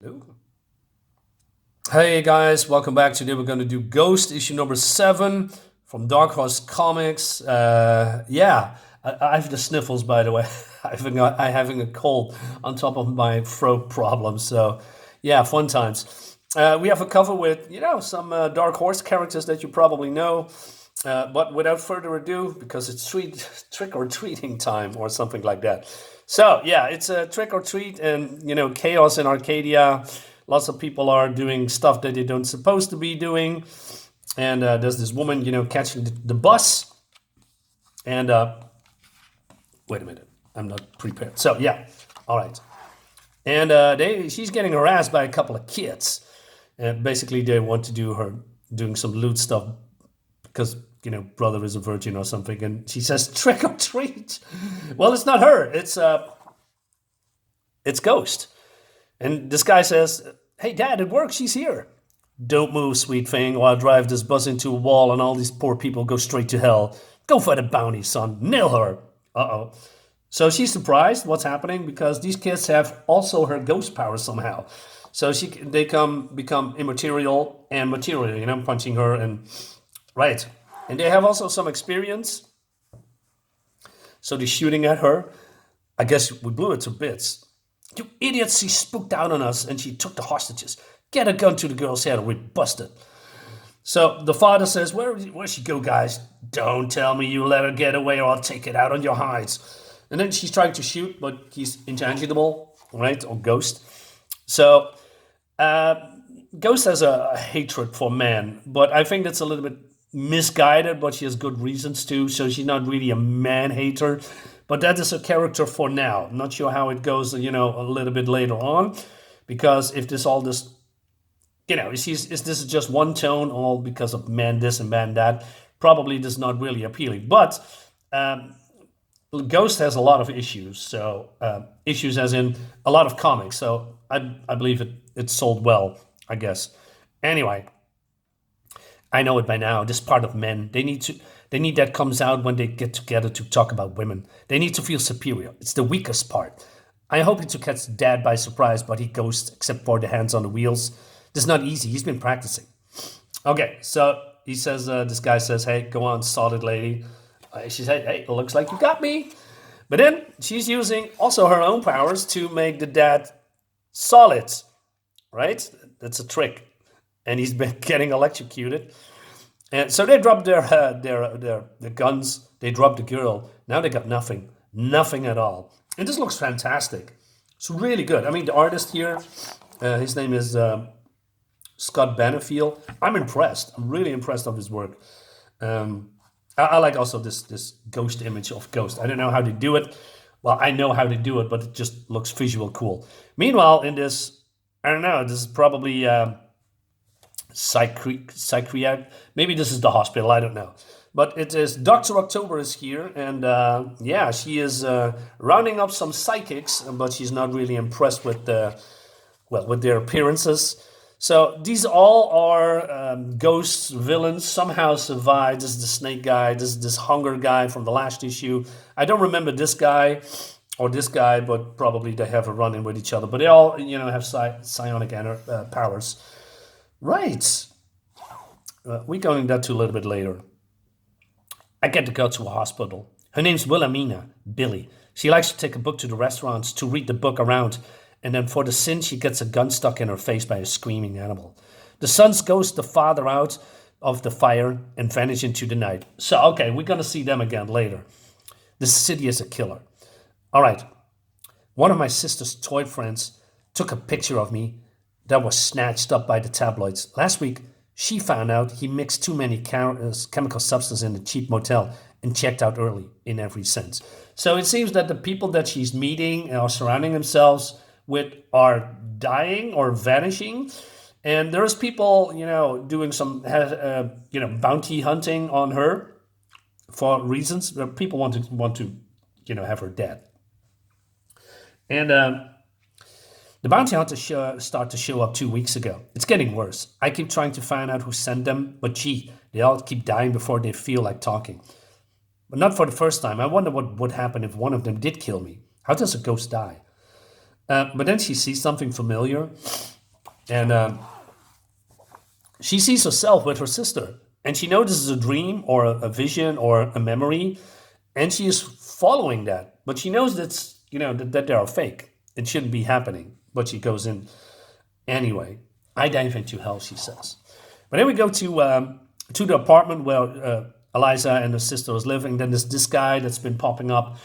Ooh. Hey guys, welcome back. Today we're going to do Ghost issue number 7 from Dark Horse Comics. I have the sniffles, by the way. I'm having a cold on top of my throat problems. So, yeah, fun times. We have a cover with, some Dark Horse characters that you probably know. But without further ado, because it's trick or treating time or something like that. So yeah, it's a trick or treat, and chaos in Arcadia. Lots of people are doing stuff that they don't supposed to be doing, and there's this woman, catching the bus. And wait a minute, I'm not prepared. So yeah, all right. And she's getting harassed by a couple of kids, and basically they want to do her doing some loot stuff because brother is a virgin or something, and she says trick or treat. Well, it's not her. It's Ghost, and this guy says, "Hey, Dad, it works. She's here. Don't move, sweet thing, or I'll drive this bus into a wall, and all these poor people go straight to hell. Go for the bounty, son. Nail her." Uh-oh. So she's surprised what's happening because these kids have also her ghost power somehow. So they become immaterial and material, punching her and right. And they have also some experience. So they're shooting at her. I guess we blew it to bits. "You idiots, she spooked out on us and she took the hostages. Get a gun to the girl's head or we bust it." So the father says, where'd she go, guys? "Don't tell me you let her get away or I'll take it out on your hides." And then she's trying to shoot, but he's intangible, right? Or Ghost. So Ghost has a hatred for man, but I think that's a little bit misguided, but she has good reasons to. So she's not really a man hater, but that is a character for now. I'm not sure how it goes, a little bit later on, because if this all this, is this just one tone, all because of man this and man that? Probably this is not really appealing, but Ghost has a lot of issues. So issues as in a lot of comics. So I believe it sold well, I guess. Anyway, I know it by now. This part of men, they need that comes out when they get together to talk about women. They need to feel superior. It's the weakest part. I hope to catch Dad by surprise, but he goes except for the hands on the wheels. This is not easy. He's been practicing. Okay, so he says, this guy says, "Hey, go on, solid lady." She said, "Hey, it looks like you got me." But then she's using also her own powers to make the dad solid, right? That's a trick. And he's been getting electrocuted. And so they dropped their guns. They dropped the girl. Now they got nothing at all. And this looks fantastic. It's really good. I mean, the artist here, his name is Scott Benefield. I'm impressed. I'm really impressed of his work. I like also this ghost image of Ghost. I don't know how to do it. Well, I know how to do it, but it just looks visual cool. Meanwhile, in this, I don't know. This is probably psychiatric. Maybe this is the hospital. I don't know. But it is Dr. October is here, and she is rounding up some psychics, but she's not really impressed with with their appearances. So these all are ghosts, villains, somehow survived. This is the snake guy. This is this hunger guy from the last issue. I don't remember this guy or this guy, but probably they have a run-in with each other. But they all, have psionic powers. Right. We're going that to a little bit later. I get to go to a hospital. Her name's Wilhelmina, Billy. She likes to take a book to the restaurants to read the book around, and then for the sin, she gets a gun stuck in her face by a screaming animal. The sons ghost the father out of the fire and vanish into the night. So, okay, we're going to see them again later. The city is a killer. All right. One of my sister's toy friends took a picture of me that was snatched up by the tabloids. Last week, she found out he mixed too many chemical substances in a cheap motel and checked out early in every sense. So it seems that the people that she's meeting or surrounding themselves with are dying or vanishing. And there's people, doing some, bounty hunting on her for reasons. People want to, have her dead. And the bounty hunters start to show up 2 weeks ago. It's getting worse. I keep trying to find out who sent them, but gee, they all keep dying before they feel like talking. But not for the first time. I wonder what would happen if one of them did kill me. How does a ghost die? But then she sees something familiar, and she sees herself with her sister, and she knows this is a dream or a vision or a memory, and she is following that. But she knows that's that they are fake. It shouldn't be happening. But she goes in anyway. I dive into hell, she says. But then we go to the apartment where Eliza and her sister was living. Then there's this guy that's been popping up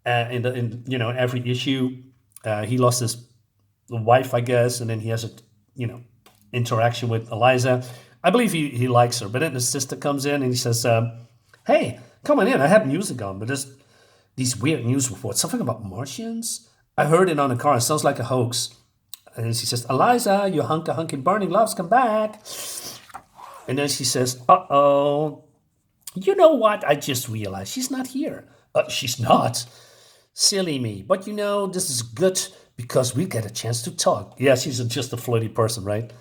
in every issue. He lost his wife, I guess, and then he has a interaction with Eliza. I believe he likes her. But then the sister comes in and he says, "Hey, come on in. I have music on, but there's these weird news reports. Something about Martians. I heard it on the car. It sounds like a hoax." And she says, "Eliza, your hunky burning loves, come back." And then she says, "Uh-oh. You know what? I just realized she's not here." She's not. Silly me. But this is good because we get a chance to talk. Yeah, she's just a flirty person, right?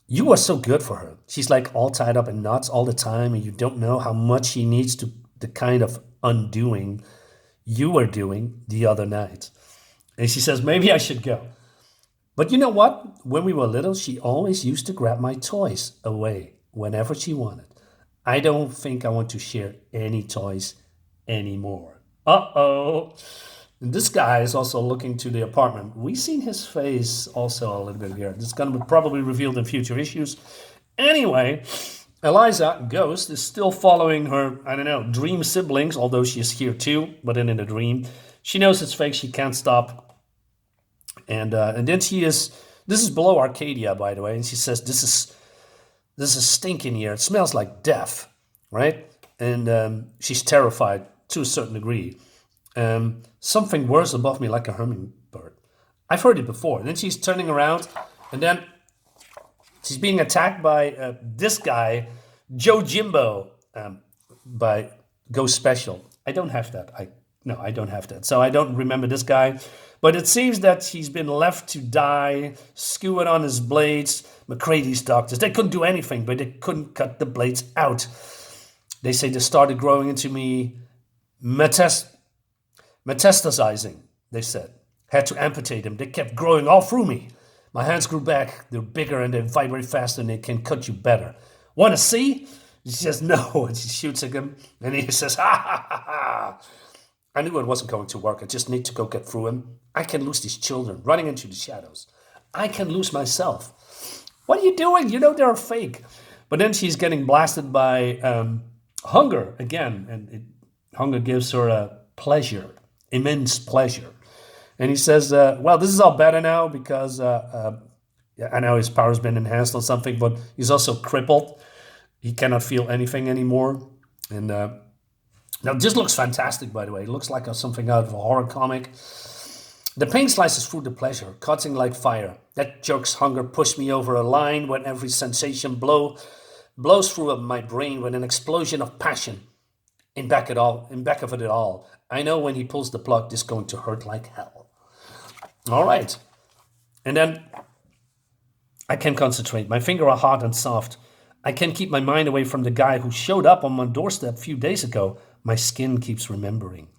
You are so good for her. She's like all tied up in knots all the time, and you don't know how much she needs to the kind of undoing you were doing the other night. And she says, "Maybe I should go. But you know what? When we were little, she always used to grab my toys away whenever she wanted. I don't think I want to share any toys anymore." Uh-oh. And this guy is also looking to the apartment. We've seen his face also a little bit here. This is going to be probably revealed in future issues. Anyway, Eliza, Ghost, is still following her, dream siblings, although she is here too, but then in a dream. She knows it's fake. She can't stop. And then this is below Arcadia, by the way, and she says, this is stinking here. It smells like death, right? And she's terrified to a certain degree. Something whirs above me like a hummingbird. I've heard it before. And then she's turning around, and then she's being attacked by this guy, Joe Yimbo, by Ghost Special. I don't have that. I don't have that. So I don't remember this guy. But it seems that he's been left to die, skewered on his blades. MacCready's doctors, they couldn't do anything, but they couldn't cut the blades out. They say they started growing into me, metastasizing, they said. Had to amputate them. They kept growing all through me. My hands grew back. They're bigger and they vibrate faster and they can cut you better. Want to see? She says, "No." And she shoots at him. And he says, "Ha, ha, ha, ha. I knew it wasn't going to work. I just need to go get through him. I can lose these children running into the shadows. I can lose myself." What are you doing? They're fake. But then she's getting blasted by hunger again. And hunger gives her a pleasure, immense pleasure. And he says, well, this is all better now because I know his power's been enhanced or something, but he's also crippled. He cannot feel anything anymore. And now this looks fantastic, by the way. It looks like something out of a horror comic. The pain slices through the pleasure, cutting like fire. That jerk's hunger pushed me over a line when every sensation blows through my brain with an explosion of passion. In back of it all, I know when he pulls the plug, this is going to hurt like hell. All right. And then I can concentrate. My fingers are hot and soft. I can keep my mind away from the guy who showed up on my doorstep a few days ago. My skin keeps remembering.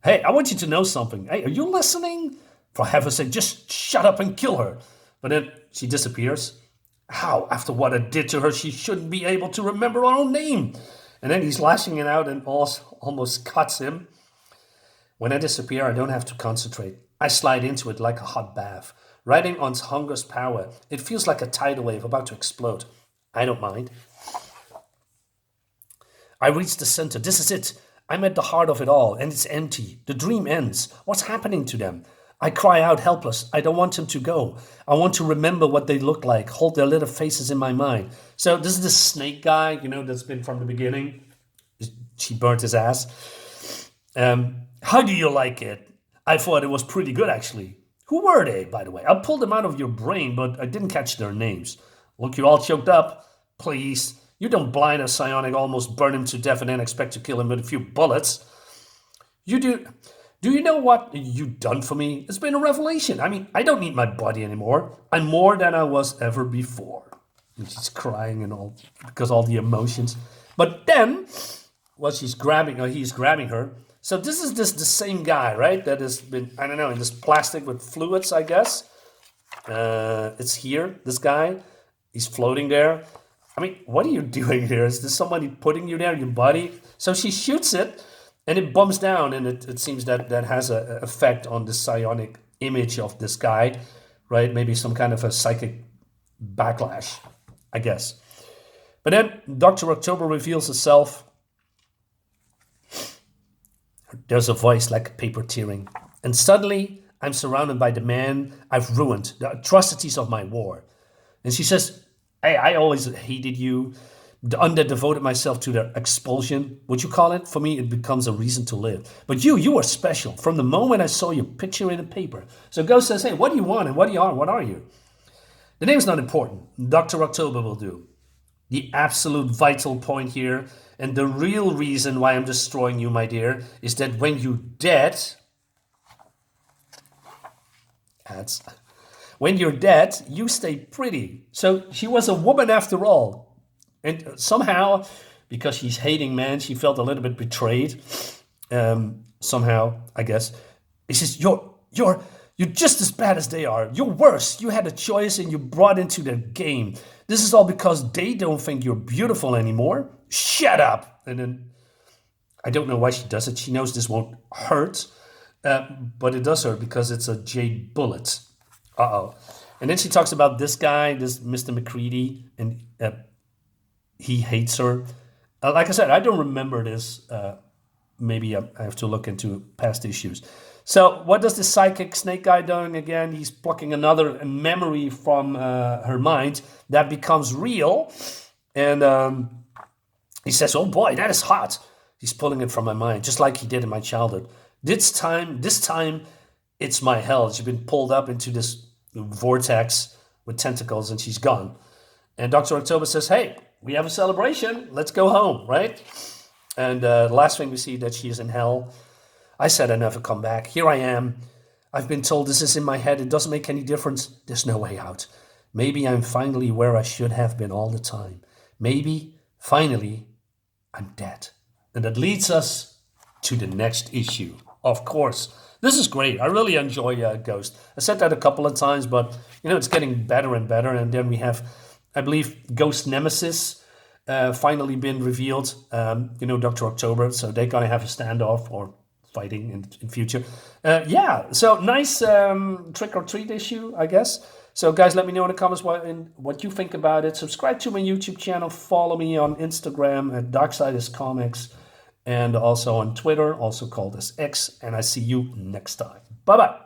Hey, I want you to know something. Hey, are you listening? For heaven's sake, just shut up and kill her. But then she disappears. How? After what I did to her, she shouldn't be able to remember her own name. And then he's lashing it out and almost cuts him. When I disappear, I don't have to concentrate. I slide into it like a hot bath, riding on hunger's power. It feels like a tidal wave about to explode. I don't mind. I reach the center. This is it. I'm at the heart of it all, and it's empty. The dream ends. What's happening to them? I cry out helpless. I don't want them to go. I want to remember what they look like, hold their little faces in my mind. So this is the snake guy, that's been from the beginning. She burnt his ass. How do you like it? I thought it was pretty good, actually. Who were they, by the way? I pulled them out of your brain, but I didn't catch their names. Look, you all choked up. Please. You don't blind a psionic, almost burn him to death and then expect to kill him with a few bullets. You do. Do you know what you've done for me? It's been a revelation. I mean, I don't need my body anymore. I'm more than I was ever before. And she's crying and all because all the emotions. But then, he's grabbing her. So this is the same guy, right? That has been, I don't know, in this plastic with fluids, I guess. It's here, this guy. He's floating there. I mean, what are you doing here? Is this somebody putting you there, your body? So she shoots it, and it bumps down, and it seems that has an effect on the psionic image of this guy, right? Maybe some kind of a psychic backlash, I guess. But then Dr. October reveals herself. There's a voice like paper tearing. And suddenly, I'm surrounded by the man I've ruined, the atrocities of my war. And she says, hey, I always hated you. Devoted myself to their expulsion. Would you call it? For me, it becomes a reason to live. But you are special. From the moment I saw your picture in the paper. So Ghost says, hey, what do you want and what are you? The name is not important. Dr. October will do. The absolute vital point here, and the real reason why I'm destroying you, my dear, is that when you're dead, you stay pretty. So she was a woman after all. And somehow, because she's hating men, she felt a little bit betrayed. Somehow, I guess. He says, you're just as bad as they are. You're worse. You had a choice and you brought into their game. This is all because they don't think you're beautiful anymore. Shut up. And then, I don't know why she does it. She knows this won't hurt. But it does hurt because it's a jade bullet. Uh-oh. And then she talks about this guy, this Mr. MacCready, and he hates her. Like I said, I don't remember this. Maybe I have to look into past issues. So what does the psychic snake guy doing again? He's plucking another memory from her mind that becomes real. And he says, oh boy, that is hot. He's pulling it from my mind, just like he did in my childhood. This time, it's my hell. She's been pulled up into this vortex with tentacles and she's gone. And Dr. October says, hey, we have a celebration. Let's go home, right? And the last thing we see that she is in hell. I said I'd never come back. Here I am. I've been told this is in my head. It doesn't make any difference. There's no way out. Maybe I'm finally where I should have been all the time. Maybe, finally, I'm dead. And that leads us to the next issue. Of course. This is great. I really enjoy Ghost. I said that a couple of times, but, it's getting better and better. And then we have, I believe, Ghost Nemesis finally been revealed. Dr. October. So they're going to have a standoff or fighting in future. So nice trick or treat issue, I guess. So guys, let me know in the comments what you think about it. Subscribe to my YouTube channel. Follow me on Instagram at DarkSideIsComics and also on Twitter, also called as X. And I see you next time. Bye-bye.